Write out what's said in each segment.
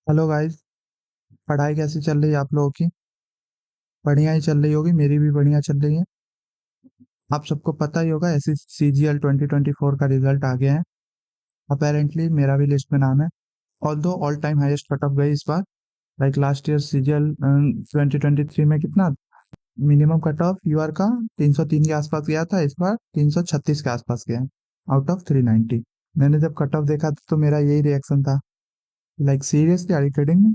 Hello guys. पढ़ाई कैसी चल रही है आप लोगों की? बढ़िया ही चल रही होगी, मेरी भी बढ़िया चल रही है। आप सबको पता ही होगा, ऐसे सीजीएल 2024 का रिजल्ट आ गया है। अपेरेंटली मेरा भी लिस्ट में नाम है। Although all time highest cut off गई इस बार। लाइक लास्ट ईयर सीजीएल 2023 में कितना मिनिमम कट ऑफ यूआर का 303 के आसपास गया था, इस बार 336 के आसपास गया है, आउट ऑफ 390। मैंने जब कट ऑफ देखा तो मेरा यही रिएक्शन था, like seriously are you kidding me?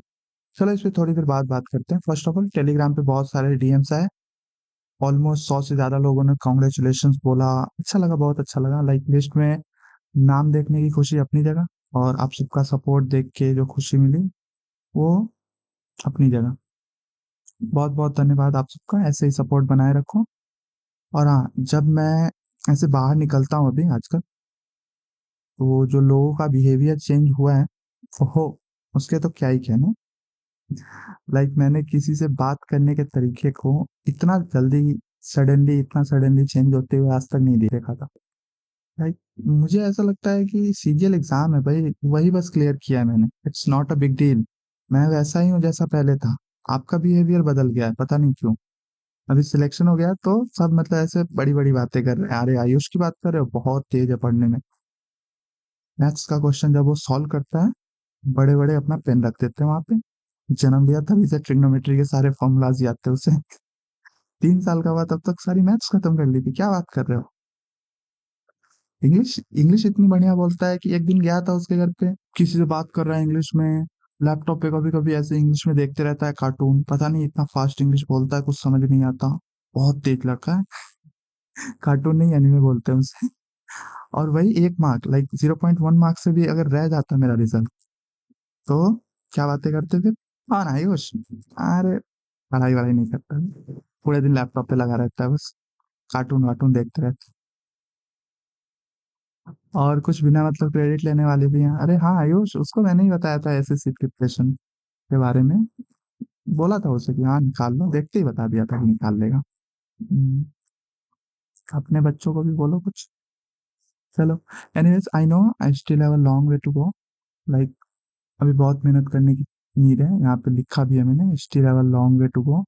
चलो इस पे थोड़ी देर बाद बात करते हैं। फर्स्ट ऑफ ऑल, टेलीग्राम पे बहुत सारे डीएम्स आए। ऑलमोस्ट 100 से ज्यादा लोगों ने कॉन्ग्रेचुलेशंस बोला। अच्छा लगा, बहुत अच्छा लगा। लाइक लिस्ट में नाम देखने की खुशी अपनी जगह, और आप सबका सपोर्ट देख के जो खुशी मिली वो अपनी जगह। बहुत बहुत धन्यवाद आप सबका, ऐसे ही सपोर्ट बनाए रखो। और हाँ, जब मैं ऐसे बाहर निकलता हूँ अभी आजकल, तो जो लोगों का बिहेवियर चेंज हुआ है, ओहो, उसके तो क्या ही कहना। लाइक मैंने किसी से बात करने के तरीके को इतना जल्दी, सडनली, इतना सडनली चेंज होते हुए आज तक नहीं देखा था। लाइक मुझे ऐसा लगता है कि सीजीएल एग्जाम है भाई, वही बस क्लियर किया है मैंने, it's not a big deal. मैं वैसा ही हूँ जैसा पहले था। आपका बिहेवियर बदल गया है, पता नहीं क्यों। अभी सिलेक्शन हो गया तो सब मतलब ऐसे बड़ी बड़ी बातें कर रहे हैं। अरे आयुष की बात कर रहे हो, बहुत तेज है पढ़ने में। मैथ्स का क्वेश्चन जब वो सॉल्व करता है, बड़े बड़े अपना पेन रख देते हैं वहां पे। जन्म लिया तभी से ट्रिग्नोमेट्री के सारे फॉर्मूलाज याद थे उसे। 3 साल का हुआ तब तक सारी मैथ्स खत्म कर ली थी, क्या बात कर रहे हो? इंग्लिश इंग्लिश इतनी बढ़िया बोलता है कि एक दिन गया था उसके घर पे, किसी से बात कर रहा है इंग्लिश में। लैपटॉप पे कभी कभी ऐसे इंग्लिश में देखते रहता है कार्टून, पता नहीं इतना फास्ट इंग्लिश बोलता है, कुछ समझ नहीं आता। बहुत तेज लड़का है। कार्टून नहीं, एनीमे बोलते हैं उसे। और वही 1 मार्क, लाइक 0.1 मार्क से भी अगर रह जाता मेरा रिजल्ट, तो क्या बातें करते फिर? हाँ ना आयुष, अरे पढ़ाई वढ़ाई नहीं करता, पूरे दिन लैपटॉप पे लगा रहता है बस, कार्टून वार्टून देखते रहता है। और कुछ बिना मतलब क्रेडिट लेने वाले भी हैं। अरे हाँ आयुष, उसको मैंने ही बताया था एसएससी प्रिपरेशन के बारे में। बोला था उसे कि हाँ निकाल लो, देखते ही बता दिया था कि निकाल लेगा। हम्म, अपने बच्चों को भी बोलो कुछ। चलो, anyways I know I still have a long way to go. Like अभी बहुत मेहनत करने की नीड है, यहाँ पे लिखा भी है मैंने, still have a long way to go.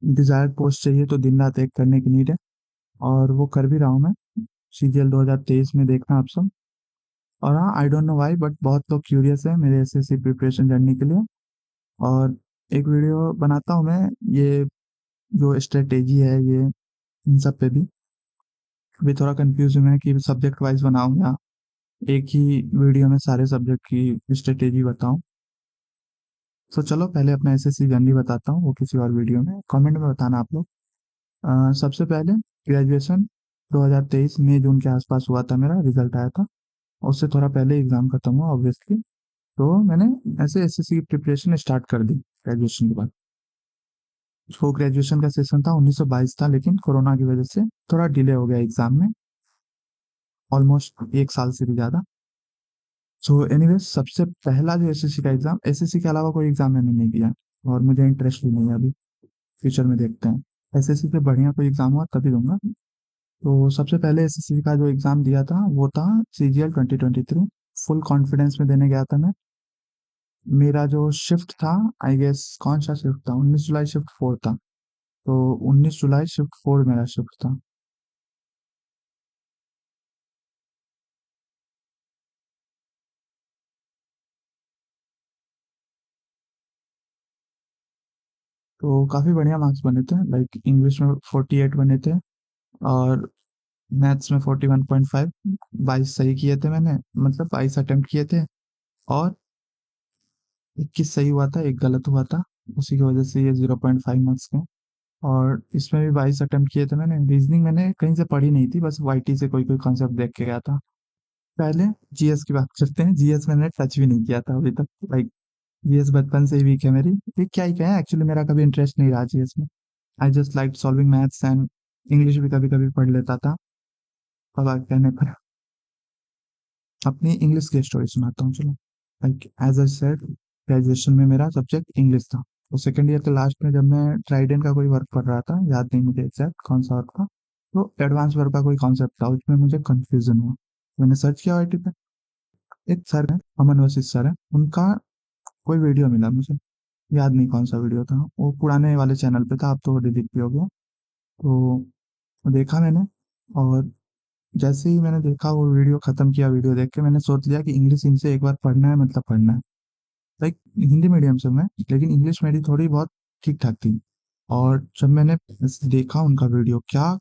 Desired post चाहिए तो दिन रात एक करने की नीड है, और वो कर भी रहा हूँ मैं। सीजीएल 2023 में देखना आप सब। और हाँ, I don't know why but बहुत लोग क्यूरियस है मेरे एसएससी प्रिपरेशन जर्नी के लिए, और एक वीडियो बनाता हूँ मैं, ये जो स्ट्रेटेजी है ये, इन सब पे भी। अभी थोड़ा कंफ्यूज हूँ मैं कि सब्जेक्ट वाइज बनाऊँ या एक ही वीडियो में सारे सब्जेक्ट की स्ट्रेटेजी बताऊँ। तो चलो पहले अपना एसएससी जर्नी बताता हूँ, वो किसी और वीडियो में, कमेंट में बताना आप लोग। सबसे पहले ग्रेजुएशन 2023 मई जून के आसपास हुआ था, मेरा रिजल्ट आया था। उससे थोड़ा पहले एग्जाम खत्म हुआ ऑब्वियसली। तो मैंने ऐसे एसएससी की प्रिपरेशन स्टार्ट कर दी ग्रेजुएशन के बाद। वो ग्रेजुएशन का सेशन था 1922 था, लेकिन कोरोना की वजह से थोड़ा डिले हो गया एग्जाम में, ऑलमोस्ट 1 साल से भी ज्यादा। सो एनीवे, सबसे पहला जो एसएससी का एग्जाम, एसएससी के अलावा कोई एग्जाम मैंने नहीं दिया, और मुझे इंटरेस्ट भी नहीं है अभी। फ्यूचर में देखते हैं, एसएससी से बढ़िया कोई एग्जाम हुआ तभी दूंगा। तो सबसे पहले एसएससी का जो एग्जाम दिया था वो था सीजीएल 2023। फुल कॉन्फिडेंस में देने गया था मैं। मेरा जो शिफ्ट था, आई गेस कौन सा शिफ्ट था, 19 जुलाई शिफ्ट 4 था। तो 19 जुलाई शिफ्ट 4 मेरा शिफ्ट था। तो काफी बढ़िया मार्क्स बने थे, लाइक इंग्लिश में 48 बने थे, और मैथ्स में 41.5। 22 सही किए थे मैंने, मतलब 22 अटेम्प्ट किए थे, और 21 सही हुआ था, एक गलत हुआ था। उसी की वजह से ये 0.5 मार्क्स के। और इसमें भी 22 अटेम्प्ट किए थे मैंने। रीजनिंग मैंने कहीं से पढ़ी नहीं थी, बस वाईटी से कोई कोई कॉन्सेप्ट देख के गया था। पहले जीएस की बात करते हैं। जीएस मैंने टच भी नहीं किया था अभी तक, लाइक जीएस बचपन से ही वीक है मेरी। ये क्या ही कहें, एक्चुअली मेरा कभी इंटरेस्ट नहीं रहा जीएस में। I just like solving maths and English भी कभी कभी पढ़ लेता था, पापा के कहने पर। अपनी इंग्लिश की स्टोरी सुनाता हूँ चलो। Like as I said, graduation में मेरा सब्जेक्ट इंग्लिश था। तो सेकेंड ईयर के लास्ट में जब मैं ट्राइडेंट का कोई वर्क कर रहा था, याद नहीं मुझे एग्जैक्ट कौन सा वर्क था, तो एडवांस वर्क का कोई कॉन्सेप्ट था, उसमें मुझे कंफ्यूजन हुआ। मैंने सर्च किया आईटी पे। एक सर है, अमन वशिष्ठ सर है उनका, कोई वीडियो मिला मुझे, याद नहीं कौन सा वीडियो था, वो पुराने वाले चैनल पे था, अब तो डिलीट भी हो गया। तो देखा मैंने, और जैसे ही मैंने देखा वो वीडियो, खत्म किया वीडियो देख के, मैंने सोच लिया कि इंग्लिश इनसे एक बार पढ़ना है, मतलब पढ़ना है। लाइक हिंदी मीडियम से मैं, लेकिन इंग्लिश मेरी थोड़ी बहुत ठीक ठाक थी। और जब मैंने देखा उनका वीडियो, क्या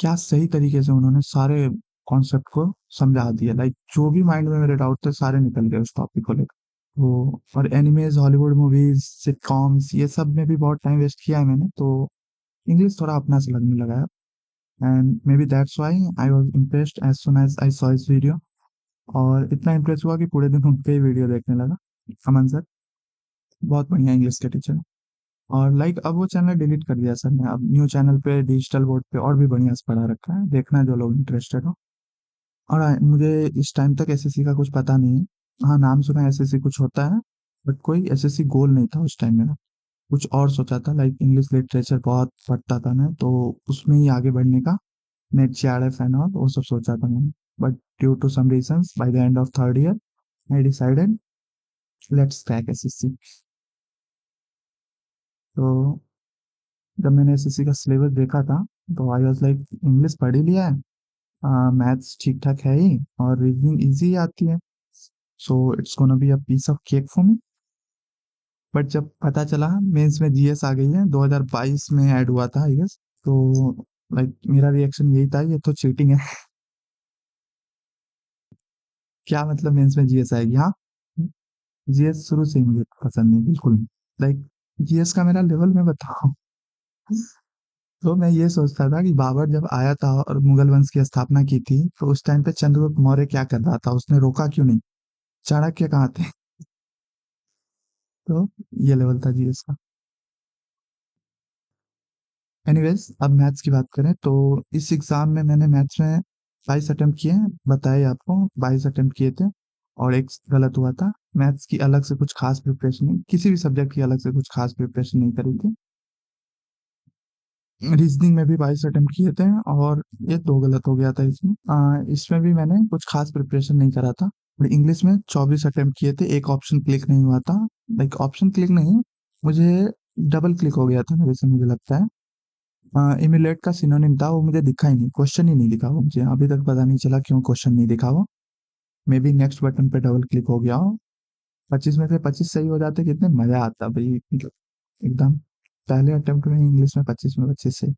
क्या सही तरीके से उन्होंने सारे कॉन्सेप्ट को समझा दिया। लाइक जो भी माइंड में मेरे डाउट थे सारे निकल गए उस टॉपिक को लेकर। तो और एनिमेज, हॉलीवुड मूवीज, सिटकॉम्स, ये सब में भी बहुत टाइम वेस्ट किया है मैंने, तो इंग्लिश थोड़ा अपना से लगने लगा है। And maybe that's why I was impressed as soon as I saw his video. और इतना इम्प्रेस हुआ कि पूरे दिन उनके ही वीडियो देखने लगा। अमन सर बहुत बढ़िया इंग्लिश के टीचर। और लाइक अब वो चैनल डिलीट कर दिया सर ने, अब न्यू चैनल पे डिजिटल बोर्ड पे और भी बढ़िया से पढ़ा रखा है, देखना जो लोग इंटरेस्टेड हो। और मुझे इस टाइम तक एसएससी का कुछ पता नहीं है। हाँ, नाम सुना है एसएससी कुछ होता है, बट कोई एसएससी गोल नहीं था उस टाइम मेरा। कुछ और सोचा था, लाइक इंग्लिश लिटरेचर बहुत पढ़ता था मैं, तो उसमें ही आगे बढ़ने का, नेट जेआरएफ एंड ऑल वो सब सोचा था मैंने। But due to some reasons by the end of third year I decided let's crack SSC. तो जब मैंने एसएससी का सिलेबस देखा था, तो आई वाज लाइक इंग्लिश पढ़ ही लिया है, मैथ्स ठीक ठाक है ही, और रीजनिंग इजी आती है, so it's gonna be a piece of cake for me. But जब पता चला मेंस में जीएस आ गई है, 2022 में ऐड हुआ था आई गेस, तो लाइक मेरा रिएक्शन यही था, ये तो चीटिंग है। क्या मतलब मेंस में जीएस आएगी? हाँ, जीएस शुरू से ही मुझे पसंद नहीं, बिल्कुल नहीं। लाइक जीएस का मेरा लेवल मैं बताऊं, तो मैं ये सोचता था कि बाबर जब आया था और मुगल वंश की स्थापना की थी, तो उस टाइम पे चंद्रगुप्त मौर्य क्या कर रहा था, उसने रोका क्यों नहीं? चाणक्य कहाँ थे? तो ये लेवल था जीएस का। एनीवेज, अब मैथ्स की बात करें तो इस एग्जाम में मैंने मैथ्स में 22 अटेम्प्ट किए हैं, बताए आपको 22 अटेम्प्ट किए थे, और एक गलत हुआ था। मैथ्स की अलग से कुछ खास प्रिपरेशन नहीं, किसी भी सब्जेक्ट की अलग से कुछ खास प्रिपरेशन नहीं करी थी। रीजनिंग में भी 22 अटेम्प्ट किए थे, और ये दो गलत हो गया था इसमें। इसमें भी मैंने कुछ खास प्रिपरेशन नहीं करा था। और इंग्लिश में 24 अटेम्प्ट किए थे, एक ऑप्शन क्लिक नहीं हुआ था। लाइक ऑप्शन क्लिक नहीं, मुझे डबल क्लिक हो गया था मेरे से, मुझे लगता है। इम्यूलेट का सिनोनिम था, वो मुझे दिखा ही नहीं, क्वेश्चन ही नहीं दिखा वो मुझे, अभी तक पता नहीं चला क्यों क्वेश्चन नहीं दिखा वो। मे बी नेक्स्ट बटन पे डबल क्लिक हो गया हो। 25 में से 25 सही हो जाते, कितने मजा आता भाई, मतलब एकदम पहले अटेम्प्ट में इंग्लिश में 25 में 25 से।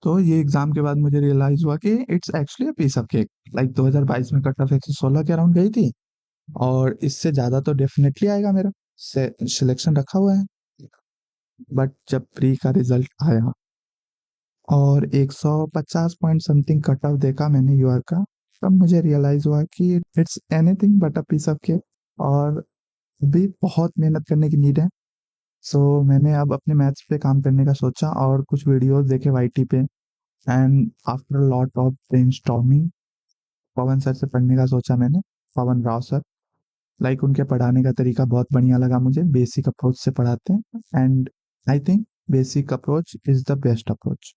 तो ये एग्जाम के बाद मुझे रियलाइज हुआ कि it's actually a piece of cake. Like 2022 में कट ऑफ 116 के अराउंड गई थी, और इससे ज्यादा तो डेफिनेटली आएगा मेरा, से सिलेक्शन रखा हुआ है। बट जब प्री का रिजल्ट आया और 150 पॉइंट समथिंग कट ऑफ देखा मैंने यूआर का, तब मुझे रियलाइज हुआ कि it's anything but a piece of cake. और भी बहुत मेहनत करने की नीड है। सो मैंने अब अपने मैथ्स पे काम करने का सोचा, और कुछ वीडियोस देखे वाईटी पे। And after lot of brainstorming, Pawan sir से पढ़ने का सोचा मैंने, पवन राव सर। लाइक उनके पढ़ाने का तरीका बहुत बढ़िया लगा मुझे, बेसिक अप्रोच से पढ़ाते हैं, and I think basic approach is the best approach.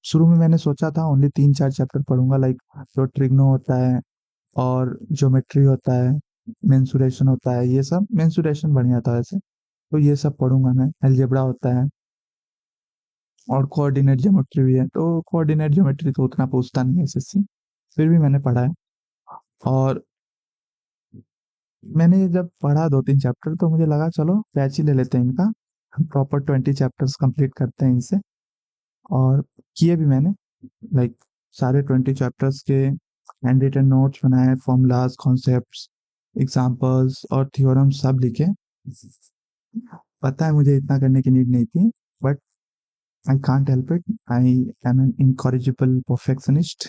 शुरू में मैंने सोचा था ओनली 3-4 चैप्टर पढ़ूंगा, लाइक जो ट्रिग्नो होता है, और ज्योमेट्री होता है, मेंसुरेशन होता है, ये सब मेंसुरेशन बढ़िया था वैसे, तो ये सब पढ़ूंगा मैं, अलजेब्रा होता है, और कोऑर्डिनेट ज्योमेट्री भी है। तो कोऑर्डिनेट ज्योमेट्री तो उतना पूछता नहीं है एसएससी, फिर भी मैंने पढ़ा है। और मैंने जब पढ़ा 2-3 चैप्टर, तो मुझे लगा चलो बैच ही ले लेते हैं इनका, प्रॉपर 20 चैप्टर्स कंप्लीट करते हैं इनसे। और किए भी मैंने, लाइक सारे 20 चैप्टर्स के हैंड रिटन नोट्स बनाए, फॉर्मूलाज, कॉन्सेप्ट्स, एग्जाम्पल्स और थ्योरम सब लिखे। पता है मुझे इतना करने की नीड नहीं थी, but I can't help it, I am N incorrigible perfectionist.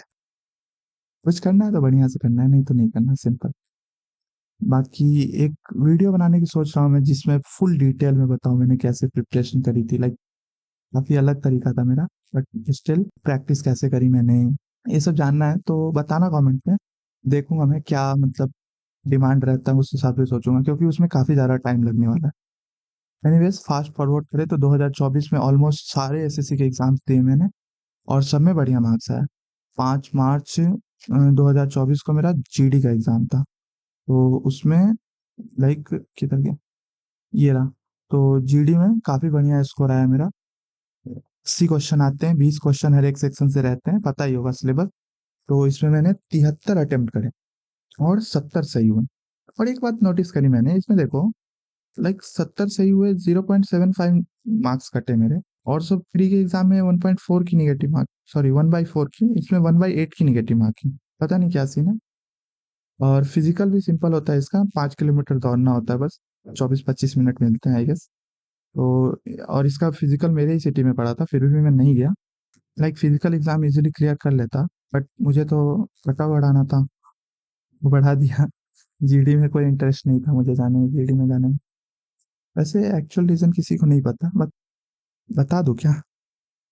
कुछ करना है तो बढ़िया से करना है, नहीं तो नहीं करना, सिंपल। बाकी एक वीडियो बनाने की सोच रहा हूँ मैं, जिसमें फुल डिटेल में बताऊँ मैंने कैसे प्रिपरेशन करी थी। लाइक काफी अलग तरीका था मेरा, बट स्टिल प्रैक्टिस कैसे करी मैंने, ये सब जानना है तो बताना कमेंट में। देखूंगा मैं क्या मतलब डिमांड रहता है, उस हिसाब से सोचूंगा, क्योंकि उसमें काफी ज्यादा टाइम लगने वाला है। एनीवेज, फास्ट फॉरवर्ड करें तो 2024 में ऑलमोस्ट सारे एसएससी के एग्जाम्स दिए मैंने, और सब में बढ़िया मार्क्स आया। 5 मार्च 2024 को मेरा जीडी का एग्जाम था, तो उसमें लाइक किधर गया, ये रहा। तो जीडी में काफी बढ़िया स्कोर आया मेरा। 80 क्वेश्चन आते हैं, 20 क्वेश्चन हर एक सेक्शन से रहते हैं, पता ही होगा सिलेबस। तो इसमें मैंने 73 अटेम्प्ट करे और 70 सही हुए। और एक बात नोटिस करी मैंने इसमें, देखो, लाइक 70 सही हुए, 0.75 मार्क्स कटे मेरे। और सब प्री के एग्जाम में 1.4 की निगेटिव मार्क, सॉरी 1/4 की, इसमें 1/8 की निगेटिव मार्क की। पता नहीं क्या सीन है। और फिजिकल भी सिंपल होता है इसका, 5 किलोमीटर दौड़ना होता है बस, 24-25 मिनट मिलते हैं आई गेस। तो और इसका फिजिकल मेरे ही सिटी में पड़ा था, फिर भी मैं नहीं गया। Like physical exam easily clear कर लेता, बट मुझे तो कटा बढ़ाना था, वो बढ़ा दिया। जीडी में कोई इंटरेस्ट नहीं था मुझे जाने में, जीडी में जाने में। वैसे एक्चुअल रीजन किसी को नहीं पता, बट बता दूं क्या?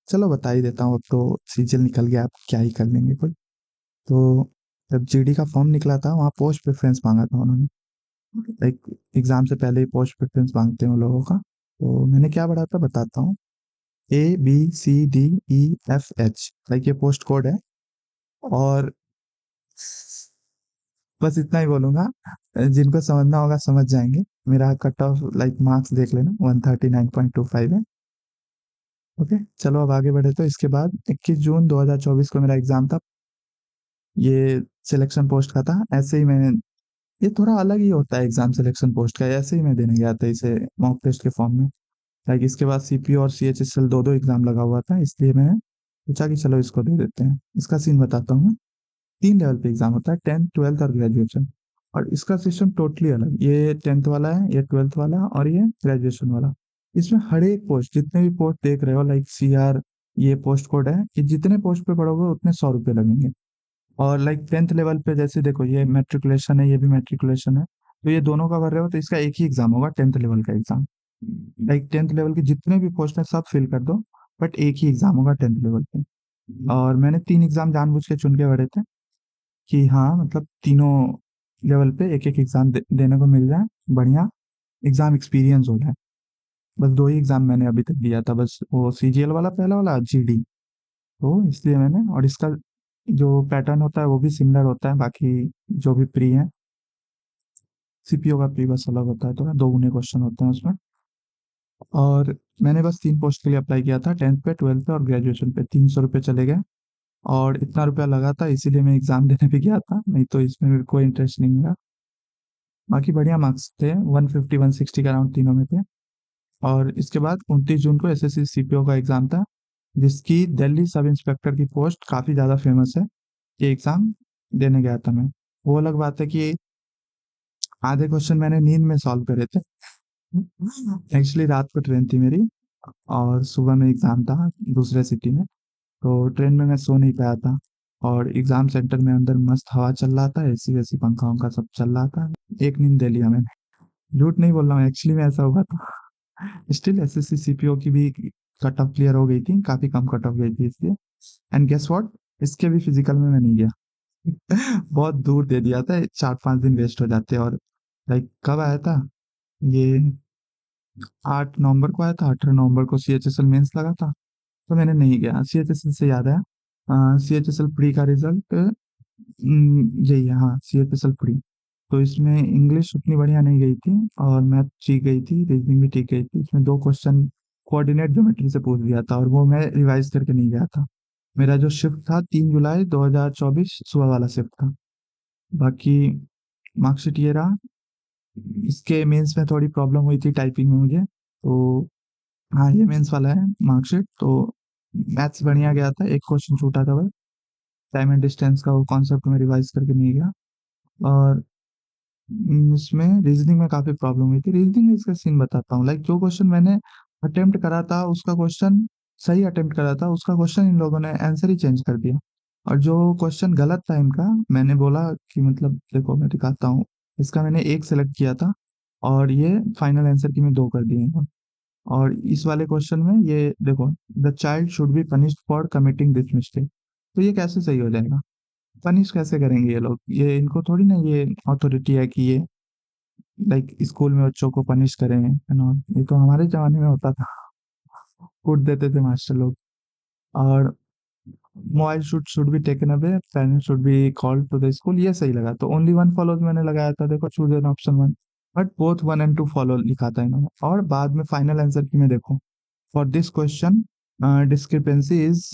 चलो बता ही देता हूँ, अब तो सीजन निकल गया, अब क्या ही कर लेंगे कोई। तो जब जीडी का फॉर्म निकला था, वहाँ पोस्ट प्रेफरेंस मांगा था उन्होंने। लाइक एग्जाम से पहले ही पोस्ट प्रेफरेंस मांगते हैं उन लोगों का। तो मैंने क्या बढ़ा था बताता हूँ। ABCDEFH, लाइक ये पोस्ट कोड है। और बस इतना ही बोलूंगा, जिनको समझना होगा समझ जाएंगे। मेरा कट ऑफ लाइक मार्क्स देख लेना, 139.25 है। ओके, चलो अब आगे बढ़े। तो इसके बाद 21 जून 2024 को मेरा एग्जाम था। ये सिलेक्शन पोस्ट का था, ऐसे ही मैं, ये थोड़ा अलग ही होता है एग्जाम सिलेक्शन पोस्ट का, ऐसे ही मैं देने गया था इसे मॉक टेस्ट के फॉर्म में। लाइक इसके बाद सीपीओ और CHSL दो दो एग्जाम लगा हुआ था, इसलिए मैंने सोचा कि चलो इसको दे देते हैं। इसका सीन बताता हूँ मैं। 3 लेवल पे एग्जाम होता है, 10th 12th और ग्रेजुएशन। और इसका सिस्टम टोटली अलग, ये 10th वाला है, ये 12th वाला और ये ग्रेजुएशन वाला। इसमें हर एक पोस्ट, जितने भी पोस्ट देख रहे हो, लाइक CR, ये पोस्ट कोड है, कि जितने पोस्ट पे पढ़ोगे उतने 100 रुपये लगेंगे। और लाइक 10th लेवल पे जैसे देखो, ये मेट्रिकुलेशन है, ये भी मेट्रिकुलेशन है, तो ये दोनों का भर रहे हो तो इसका एक ही एग्जाम होगा, 10th लेवल का एग्जाम। लाइक 10th लेवल के जितने भी पोस्ट है सब फिल कर दो, बट एक ही एग्जाम होगा 10th लेवल पे। और मैंने 3 एग्जाम जानबूझ के चुन के भरे थे, कि हाँ मतलब तीनों लेवल पे एक एक एग्जाम देने को मिल जाए, बढ़िया एग्जाम एक्सपीरियंस हो जाए। बस 2 ही एग्जाम मैंने अभी तक दिया था, बस वो CGL वाला पहला वाला, GD। तो इसलिए मैंने, और इसका जो पैटर्न होता है वो भी सिमिलर होता है बाकी जो भी प्री है। सीपीओ का प्री बस अलग होता है, थोड़ा 2 गुने क्वेश्चन होते हैं उसमें। और मैंने बस 3 पोस्ट के लिए अप्लाई किया था, 10th पे, 12th पे और ग्रेजुएशन पे। 300 रुपये चले गए, और इतना रुपया लगा था इसीलिए मैं एग्जाम देने भी गया था, नहीं तो इसमें भी कोई इंटरेस्ट नहीं मेरा। बाकी बढ़िया मार्क्स थे, 150 160 के अराउंड तीनों में थे। और इसके बाद 29 जून को एसएससी सीपीओ का एग्जाम था, जिसकी दिल्ली सब इंस्पेक्टर की पोस्ट काफी ज्यादा फेमस है। ये एग्जाम देने गया था मैं। वो अलग बात है कि आधे क्वेश्चन मैंने नींद में सॉल्व करे थे। एक्चुअली रात को ट्रेन थी मेरी, और सुबह में एग्जाम था दूसरे सिटी में। तो ट्रेन में मैं सो नहीं पाया था। और एग्जाम सेंटर में अंदर मस्त हवा चल रहा था, एसी वैसी पंखा वंखा सब चल रहा था। एक नींद ले लिया मैंने। झूठ नहीं बोल रहा हूँ, एक्चुअली में ऐसा हुआ था। स्टिल एसएससी सीपीओ की भी कट ऑफ क्लियर हो गई थी, काफी कम कट ऑफ गई थी इसलिए। एंड गेस व्हाट, इसके भी फिजिकल में मैं नहीं गया। बहुत दूर दे दिया था, 4-5 दिन वेस्ट हो जाते। और लाइक कब आया था ये, 8 नवंबर को आया था, 18 नवंबर को CHSL मेंस लगा था। तो मैंने नहीं गया। CHSL से याद आया, CHSL प्री का रिजल्ट यही है, हाँ, CHSL प्री। तो इसमें इंग्लिश उतनी बढ़िया नहीं गई थी, और मैथ ठीक गई थी, रीजनिंग भी ठीक गई थी। इसमें 2 क्वेश्चन कोऑर्डिनेट ज्योमेट्री से पूछ दिया था, और वो मैं रिवाइज करके नहीं गया था। मेरा जो शिफ्ट था 3 जुलाई 2024 सुबह वाला शिफ्ट था। बाकी मार्कशीट ये रहा। इसके मेंस में थोड़ी प्रॉब्लम हुई थी टाइपिंग में मुझे, तो हाँ ये मेंस वाला है मार्कशीट। तो मैथ्स बढ़िया गया था, एक क्वेश्चन छूटा था बस, टाइम एंड डिस्टेंस का, वो कॉन्सेप्ट में रिवाइज करके नहीं गया। और इसमें रीजनिंग में काफी प्रॉब्लम हुई थी। रीजनिंग में इसका सीन बताता हूँ। लाइक जो क्वेश्चन मैंने अटेम्प्ट करा था उसका क्वेश्चन सही अटेम्प्ट करा था, उसका क्वेश्चन इन लोगों ने आंसर ही चेंज कर दिया। और जो क्वेश्चन गलत था इनका, मैंने बोला कि मतलब देखो मैं दिखाता हूँ, इसका मैंने एक सेलेक्ट किया था, और ये फाइनल आंसर की मैं 2 कर दिए हैं। और इस वाले क्वेश्चन में ये देखो, the child should be punished for committing this mistake. तो ये कैसे सही हो जाएगा? पनिश कैसे करेंगे ये लोग? ये इनको थोड़ी ना ये अथॉरिटी है कि ये लाइक स्कूल में बच्चों को पनिश करें एंड ऑल। ये तो हमारे जमाने में होता था, कूट देते थे मास्टर लोग। और mobile should be taken away, parents should be called to the school, ये सही लगा। तो ओनली वन फॉलोज मैंने लगाया था, देखो, choose an option 1। But both 1 and 2 follow लिखा था इन्होंने, और बाद में फाइनल आंसर की में देखो, for this question discrepancy is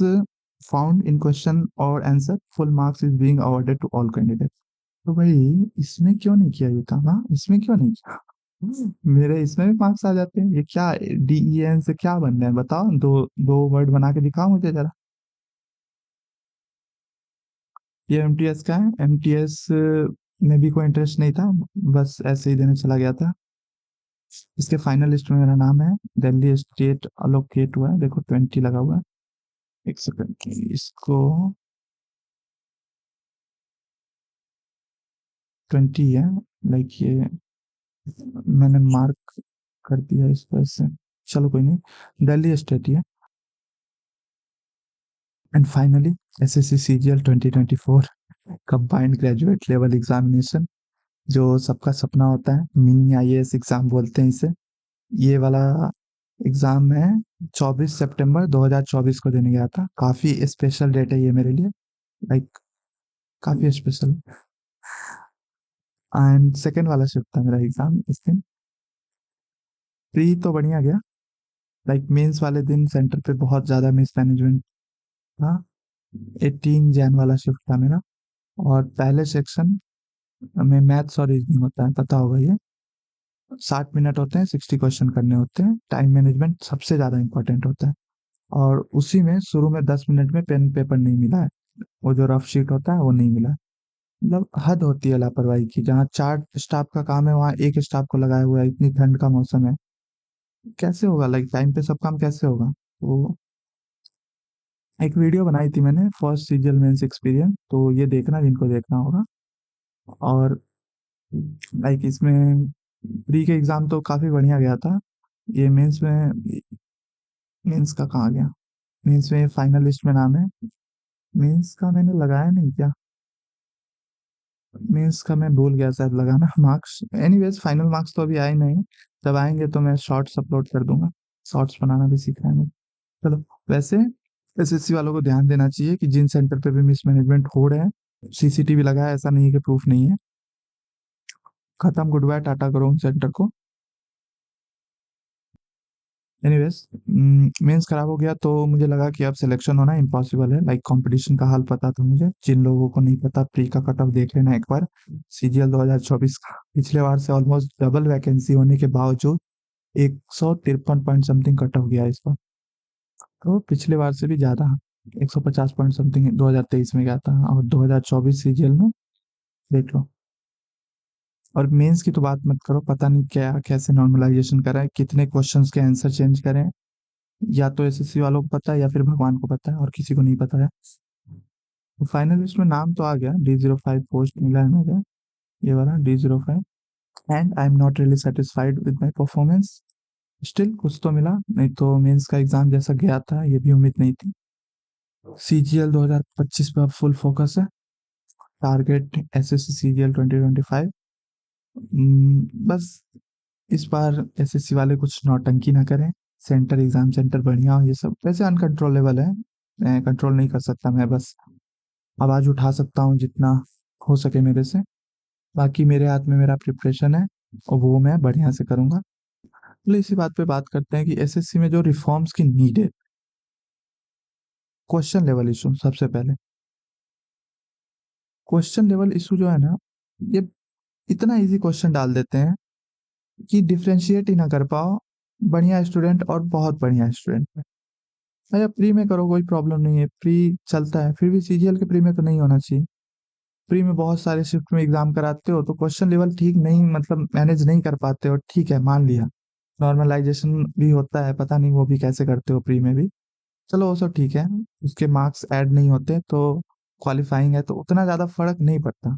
found in question और answer, full marks is being awarded to all candidate. तो भाई इसमें क्यों नहीं किया ये काम, हाँ इसमें क्यों नहीं किया? मेरे इसमें भी मार्क्स आ जाते हैं, ये क्या DEN से क्या बनना है बताओ, दो दो वर्ड बना के दिखाओ मुझे जरा। ये MTS का है, MTS में भी कोई इंटरेस्ट नहीं था, बस ऐसे ही देने चला गया था। इसके फाइनल लिस्ट में मेरा नाम है, दिल्ली स्टेट अलोकेट हुआ है, देखो 20 लगा हुआ है। एक सेकंड, इसको 20 है, लाइक ये मैंने मार्क कर दिया इस वजह से, चलो कोई नहीं, दिल्ली स्टेट ही है। And finally SSC CGL 2024 combined graduate level examination, जो सबका सपना होता है, मिनी IAS एग्जाम बोलते हैं इसे। ये वाला एग्जाम मैं 24 सितंबर 2024 को देने गया था, काफी स्पेशल डेट है ये मेरे लिए, लाइक काफी स्पेशल। एंड सेकेंड वाला शिफ्ट था मेरा एग्जाम इस दिन। प्री तो बढ़िया गया, लाइक मेंस वाले दिन सेंटर पे बहुत ज्यादा मिसमैनेजमेंट था। 18 जैन वाला शिफ्ट था मेरा, और पहले सेक्शन में मैथ्स और रीजनिंग होता है, पता होगा ये। 60 मिनट होते हैं, 60 क्वेश्चन करने होते हैं, टाइम मैनेजमेंट सबसे ज्यादा इंपॉर्टेंट होता है। और उसी में शुरू में 10 मिनट में पेन पेपर नहीं मिला है, वो जो रफ शीट होता है वो नहीं मिला है। मतलब हद होती है लापरवाही की, जहाँ 4 स्टाफ का काम है वहाँ एक स्टाफ को लगाया हुआ है, इतनी ठंड का मौसम है, कैसे होगा, लाइक टाइम पे सब काम कैसे होगा। तो एक वीडियो बनाई थी मैंने, फर्स्ट सीजल मेंस एक्सपीरियंस, तो ये देखना जिनको देखना होगा। और लाइक इसमें प्री के एग्जाम तो काफी बढ़िया गया था, ये मेंस में, मेंस का कहाँ गया, मेंस में फाइनल लिस्ट में नाम है, मेंस का मैंने लगाया नहीं क्या, मेंस का मैं भूल गया शायद लगाना मार्क्स। एनीवेज फाइनल मार्क्स तो अभी आए नहीं, जब आएंगे तो मैं शॉर्ट्स अपलोड कर दूंगा, शॉर्ट्स बनाना भी सीखना है मुझे। चलो, वैसे SSC वालों को ध्यान देना चाहिए कि जिन सेंटर पे भी मिसमैनेजमेंट हो रहे हैं, CCTV लगा है, ऐसा नहीं है कि प्रूफ नहीं है, खत्म, गुड बाय टाटा करो उन सेंटर को। एनीवेज मेंस खराब हो गया तो मुझे लगा कि अब सिलेक्शन होना इम्पॉसिबल है, लाइक कंपटीशन का हाल पता था मुझे, जिन लोगों को नहीं पता प्री का कट ऑफ देख लेना एक बार। CGL 2024 का पिछले बार से ऑलमोस्ट डबल वैकेंसी होने के बावजूद 153 पॉइंट समथिंग कट ऑफ गया इस बार, तो पिछले बार से भी ज्यादा, 150 पॉइंट समथिंग 2023 में गया था, और 2024 CGL में देख लो। और मेंस की तो बात मत करो, पता नहीं क्या कैसे नॉर्मलाइजेशन करें, कितने क्वेश्चंस के आंसर चेंज करें, या तो SSC वालों को पता है या फिर भगवान को पता है, और किसी को नहीं पता है। तो फाइनल लिस्ट में नाम तो आ गया, D05 पोस्ट मिला है मुझे, ये वाला D05, and I am not really satisfied with my performance, still कुछ तो मिला, नहीं तो मेंस का एग्जाम जैसा गया था ये भी उम्मीद नहीं थी। CGL 2025 पे अब फुल फोकस है, टारगेट SSC CGL 2025। बस इस बार SSC वाले कुछ नौटंकी ना करें, सेंटर एग्जाम सेंटर बढ़िया हो, ये सब वैसे अनकंट्रोलेबल है, मैं कंट्रोल नहीं कर सकता, मैं बस आवाज उठा सकता हूँ जितना हो सके मेरे से, बाकी मेरे हाथ में मेरा प्रिपरेशन है, और वो मैं बढ़िया से करूंगा। चलो इसी बात पे बात करते हैं कि SSC में जो रिफॉर्म्स की नीड है, क्वेश्चन लेवल इशू सबसे पहले। क्वेश्चन लेवल इशू जो है ना, ये इतना इजी क्वेश्चन डाल देते हैं कि डिफरेंशिएट ही ना कर पाओ बढ़िया स्टूडेंट और बहुत बढ़िया स्टूडेंट में। अच्छा प्री में करो कोई प्रॉब्लम नहीं है, प्री चलता है, फिर भी CGL के प्री में तो नहीं होना चाहिए। प्री में बहुत सारे शिफ्ट में एग्जाम कराते हो तो क्वेश्चन लेवल ठीक नहीं, मतलब मैनेज नहीं कर पाते हो, ठीक है मान लिया, नॉर्मलाइजेशन भी होता है, पता नहीं वो भी कैसे करते हो प्री में भी, चलो वो सब ठीक है, उसके मार्क्स ऐड नहीं होते तो क्वालिफाइंग है तो उतना ज्यादा फर्क नहीं पड़ता।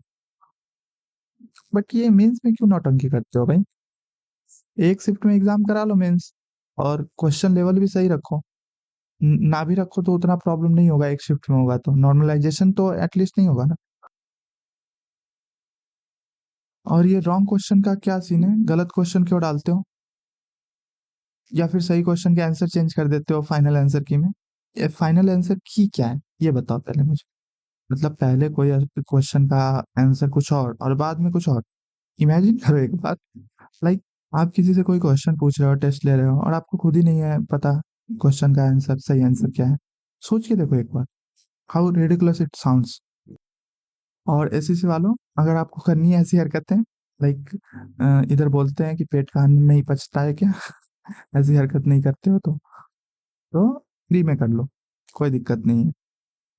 बट ये मेंस में क्यों नौटंकी करते हो भाई, एक शिफ्ट में एग्जाम करा लो मेंस, और क्वेश्चन लेवल भी सही रखो, ना भी रखो तो उतना प्रॉब्लम नहीं होगा, एक शिफ्ट में होगा तो नॉर्मलाइजेशन तो एटलीस्ट नहीं होगा ना। और ये रॉन्ग क्वेश्चन का क्या सीन है, गलत क्वेश्चन क्यों डालते हो, या फिर सही क्वेश्चन के आंसर चेंज कर देते हो फाइनल आंसर की में। ये फाइनल आंसर की क्या है ये बताओ पहले मुझे, मतलब पहले कोई क्वेश्चन का आंसर कुछ और बाद में कुछ और, इमेजिन करो एक बार, लाइक आप किसी से कोई क्वेश्चन पूछ रहे हो, टेस्ट ले रहे हो, और आपको खुद ही नहीं है पता क्वेश्चन का आंसर, सही आंसर क्या है। सोच के देखो एक बार, हाउ रिडिकुलस इट साउंड्स। और एसएससी वालों, अगर आपको करनी है ऐसी हरकतें, लाइक इधर बोलते हैं कि पेट का अन्न नहीं पचता है क्या, ऐसी हरकत नहीं करते हो तो फ्री में कर लो, कोई दिक्कत नहीं है।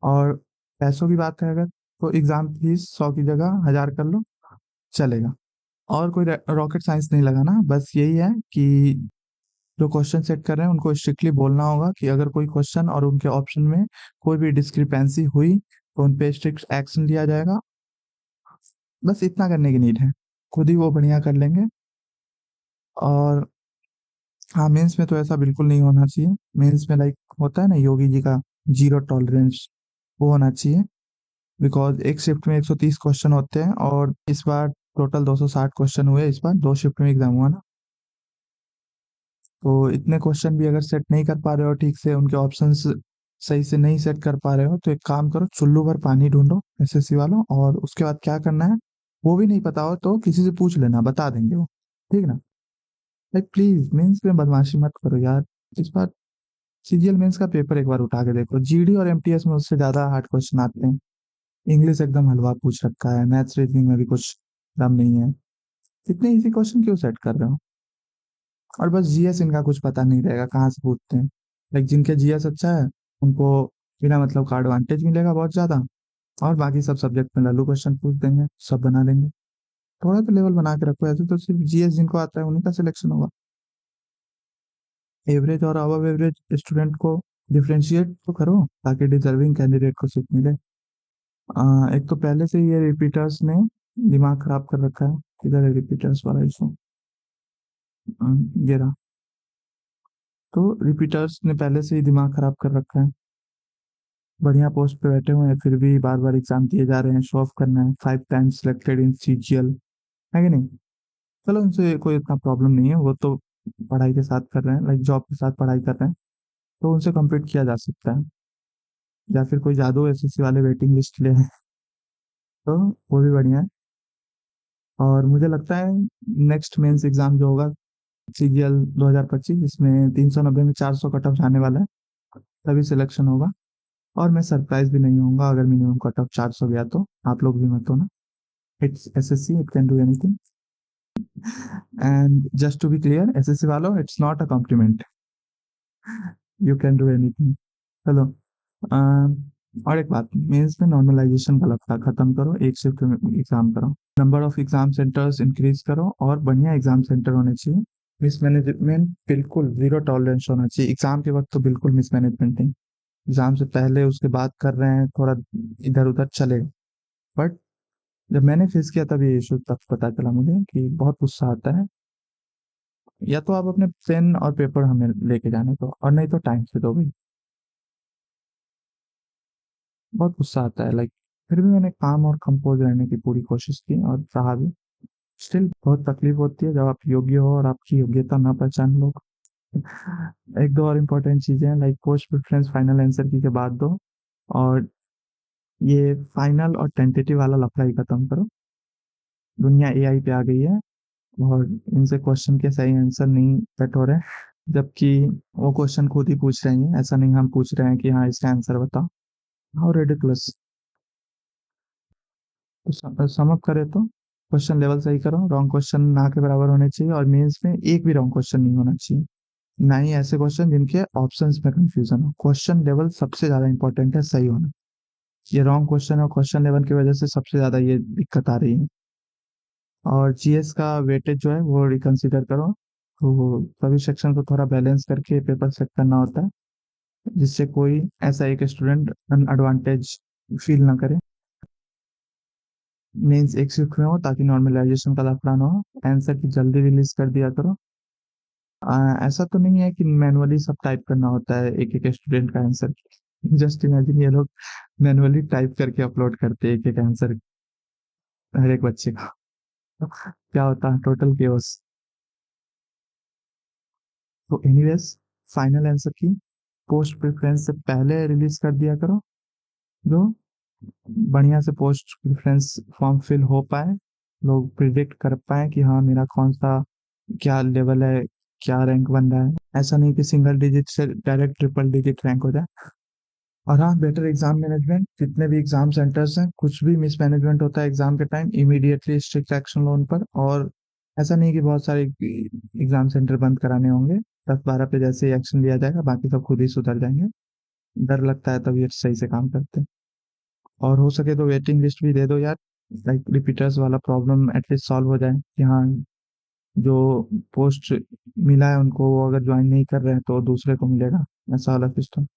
और पैसों की बात है अगर, तो एग्जाम फीस 100 की जगह 1000 कर लो, चलेगा। और कोई रॉकेट साइंस नहीं लगाना, बस यही है कि जो क्वेश्चन सेट कर रहे हैं उनको स्ट्रिक्टली बोलना होगा कि अगर कोई क्वेश्चन और उनके ऑप्शन में कोई भी डिस्क्रिपेंसी हुई तो उन पे स्ट्रिक्ट एक्शन लिया जाएगा। बस इतना करने की नीड है, खुद ही वो बढ़िया कर लेंगे। और हाँ, मेंस में तो ऐसा बिल्कुल नहीं होना चाहिए। मेंस में लाइक होता है ना योगी जी का जीरो टॉलरेंस, वो होना चाहिए। बिकॉज एक शिफ्ट में 130 क्वेश्चन होते हैं, और इस बार टोटल 260 क्वेश्चन हुए, इस बार 2 शिफ्ट में एग्जाम हुआ ना। तो इतने क्वेश्चन भी अगर सेट नहीं कर पा रहे हो ठीक से, उनके ऑप्शंस सही से नहीं सेट कर पा रहे हो, तो एक काम करो, चुल्लू भर पानी ढूंढो एसएससी वालों, और उसके बाद क्या करना है वो भी नहीं पता हो तो किसी से पूछ लेना, बता देंगे वो। ठीक ना। लाइक प्लीज मेंस में बदमाशी मत करो यार। इस बार सीजीएल मेंस का पेपर एक बार उठा के देखो, जीडी और एमटीएस में उससे ज्यादा हार्ड क्वेश्चन आते हैं। इंग्लिश एकदम हलवा पूछ रखा है, मैथ्स रीजनिंग में भी कुछ दम नहीं है। इतने इजी क्वेश्चन क्यों सेट कर रहे हो। और बस जीएस इनका कुछ पता नहीं रहेगा, कहाँ से पूछते हैं। लाइक जिनके जीएस अच्छा है उनको बिना मतलब का एडवांटेज मिलेगा बहुत ज्यादा, और बाकी सब सब्जेक्ट में लल्लू क्वेश्चन पूछ देंगे, सब बना लेंगे। थोड़ा तो लेवल बना के रखो, ऐसे तो सिर्फ जीएस जिनको आता है उन्हीं का सिलेक्शन होगा। एवरेज और अबव एवरेज स्टूडेंट को डिफरेंशिएट तो करो, ताकि डिजर्विंग कैंडिडेट को सीट मिले। एक तो पहले से ही ये रिपीटर्स ने दिमाग खराब कर रखा है। किधर है रिपीटर्स वाला इशू, ये रहा। तो रिपीटर्स ने पहले से ही दिमाग खराब कर रखा है, बढ़िया पोस्ट पे बैठे हुए हैं, फिर भी बार बार एग्जाम दिए जा रहे हैं, शो ऑफ करना है, 5 टाइम्स सिलेक्टेड इन सीजीएल, है कि नहीं। चलो उनसे कोई इतना प्रॉब्लम नहीं है, वो तो पढ़ाई के साथ कर रहे हैं, लाइक जॉब के साथ पढ़ाई कर रहे हैं, तो उनसे compete किया जा सकता है। या फिर कोई जादू एसएससी वाले वेटिंग लिस्ट ले हैं, तो वो भी बढ़िया है। और मुझे लगता है नेक्स्ट मेंस एग्जाम जो होगा सीजीएल 2025, इसमें 390 में 400 कट ऑफ जाने वाला है, तभी सिलेक्शन होगा। और मैं सरप्राइज भी नहीं होऊंगा अगर मिनिमम कट ऑफ 400 गया तो, आप लोग भी मत होना। It's SSC, it can do anything. And just to be clear SSC वालों, it's not a compliment, you can do anything. चलो। और एक बात, मेंस में नॉर्मलाइजेशन का लफड़ा खत्म करो, एक शिफ्ट में एग्जाम करो, number of exam centres increase करो, और बढ़िया एग्जाम सेंटर होने चाहिए। मिसमैनेजमेंट बिल्कुल जीरो टॉलरेंस होना चाहिए, एग्जाम के वक्त तो बिल्कुल मिसमैनेजमेंट नहीं। एग्जाम से पहले उसके बाद कर रहे हैं थोड़ा इधर उधर चलेगा, बट जब मैंने फेस किया तब ये इशू तब पता चला मुझे कि बहुत गुस्सा आता है। या तो आप अपने पेन और पेपर हमें लेके जाने दो, और नहीं तो टाइम से दो भाई। बहुत गुस्सा आता है लाइक। फिर भी मैंने काम और कंपोज रहने की पूरी कोशिश की और रहा भी। स्टिल बहुत तकलीफ होती है जब आप योग्य हो और आपकी योग्यता ना पहचान लोग। एक दो और इम्पोर्टेंट चीजें हैं, like post preference final answer की के बाद दो, और ये फाइनल और टेंटेटिव वाला लफड़ा ही खत्म करो। दुनिया एआई पे आ गई है, और इनसे क्वेश्चन के सही आंसर नहीं सेट हो रहे, जबकि वो क्वेश्चन खुद ही पूछ रहे हैं, ऐसा नहीं हम पूछ रहे हैं कि हाँ इसका आंसर बताओ। How ridiculous. तो सम अप करें तो क्वेश्चन लेवल सही करो, रॉन्ग क्वेश्चन ना के बराबर होने चाहिए, और मेंस में एक भी रॉन्ग क्वेश्चन नहीं होना चाहिए। ना ही ऐसे क्वेश्चन जिनके ऑप्शंस में कंफ्यूजन हो। क्वेश्चन लेवल सबसे ज्यादा इंपॉर्टेंट है सही होना। ये रॉन्ग क्वेश्चन और क्वेश्चन लेवल की वजह से सबसे ज्यादा ये दिक्कत आ रही है। और जीएस का वेटेज जो है वो रिकंसिडर करो, तो सभी सेक्शन को थोड़ा बैलेंस करके पेपर सेट करना होता है, जिससे कोई ऐसा एक स्टूडेंट अनएडवांटेज फील ना करे। मीन्स एक शिफ्ट में हो ताकि नॉर्मलाइजेशन का लफड़ा ना हो, आंसर की जल्दी रिलीज कर दिया करो। ऐसा तो नहीं है कि मैनुअली सब टाइप करना होता है एक एक स्टूडेंट का आंसर। जस्ट इमेजिन ये लोग मैनुअली टाइप करके अपलोड करते हैं एक एक आंसर हर एक बच्चे का, तो क्या होता है टोटल केओस। तो एनीवेज, फाइनल आंसर की पोस्ट प्रेफरेंस से पहले रिलीज कर दिया करो, जो बढ़िया से पोस्ट प्रेफरेंस फॉर्म फिल हो पाए, लोग प्रिडिक्ट कर पाए कि हाँ मेरा कौन सा क्या लेवल है, क्या रैंक बन रहा है। ऐसा नहीं कि सिंगल डिजिट से डायरेक्ट ट्रिपल डिजिट रैंक हो जाए। और हाँ, बेटर एग्जाम मैनेजमेंट, जितने भी एग्जाम सेंटर्स हैं, कुछ भी मिसमैनेजमेंट होता है एग्जाम के टाइम, इमीडिएटली स्ट्रिक्ट एक्शन लो उन पर। और ऐसा नहीं कि बहुत सारे एग्जाम सेंटर बंद कराने होंगे, 10-12 पे जैसे ही एक्शन लिया जाएगा बाकी सब खुद ही सुधर जाएंगे। डर लगता है तभी ये सही से काम करते हैं। और हो सके तो वेटिंग लिस्ट भी दे दो यार, लाइक रिपीटर्स वाला प्रॉब्लम एटलीस्ट सॉल्व हो जाए कि हाँ, जो पोस्ट मिला है उनको, वो अगर ज्वाइन नहीं कर रहे हैं तो दूसरे को मिलेगा। ऐसा वाला सिस्टम,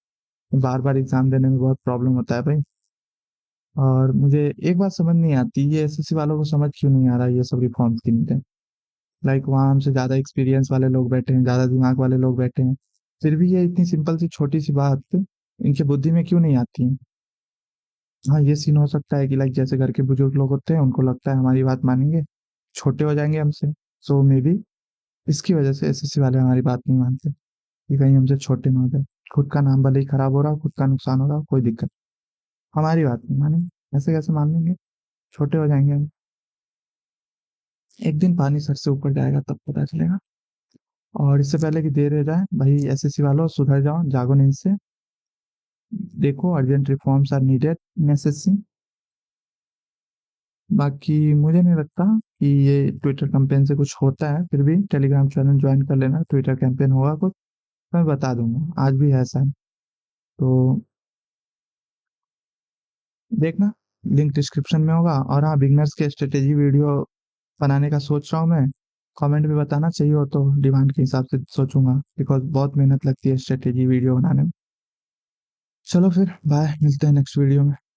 बार बार एग्जाम देने में बहुत प्रॉब्लम होता है भाई। और मुझे एक बात समझ नहीं आती, ये एसएससी वालों को समझ क्यों नहीं आ रहा ये सब रिफॉर्म्स की नीति। लाइक वहाँ हमसे ज्यादा एक्सपीरियंस वाले लोग बैठे हैं, ज्यादा दिमाग वाले लोग बैठे हैं, फिर भी ये इतनी सिंपल सी छोटी सी बात इनके बुद्धि में क्यों नहीं आती है। हाँ, ये सीन हो सकता है कि लाइक जैसे घर के बुजुर्ग लोग होते हैं, उनको लगता है हमारी बात मानेंगे, छोटे हो जाएंगे हमसे, सो मे बी इसकी वजह से एसएससी वाले हमारी बात नहीं मानते कि कहीं हमसे छोटे ना हो जाए। खुद का नाम भले ही खराब हो रहा हो, खुद का नुकसान हो रहा हो, कोई दिक्कत, हमारी बात नहीं मानेंगे, ऐसे कैसे मान लेंगे, छोटे हो जाएंगे हम। एक दिन पानी सर से ऊपर जाएगा तब पता चलेगा। और इससे पहले कि देर हो जाए भाई, एसएससी वालों सुधर जाओ, जागो नींद से। देखो, urgent reforms are needed in SSC. बाकी मुझे नहीं लगता कि ये ट्विटर कैंपेन से कुछ होता है, फिर भी टेलीग्राम चैनल ज्वाइन कर लेना, ट्विटर कैंपेन होगा कुछ मैं बता दूंगा, आज भी है ऐसा है तो देखना, लिंक डिस्क्रिप्शन में होगा। और हाँ, बिगनर्स के स्ट्रेटेजी वीडियो बनाने का सोच रहा हूँ मैं, कमेंट में बताना, चाहिए हो तो डिमांड के हिसाब से सोचूंगा, बिकॉज बहुत मेहनत लगती है स्ट्रेटेजी वीडियो बनाने में। चलो फिर बाय, मिलते हैं नेक्स्ट वीडियो में।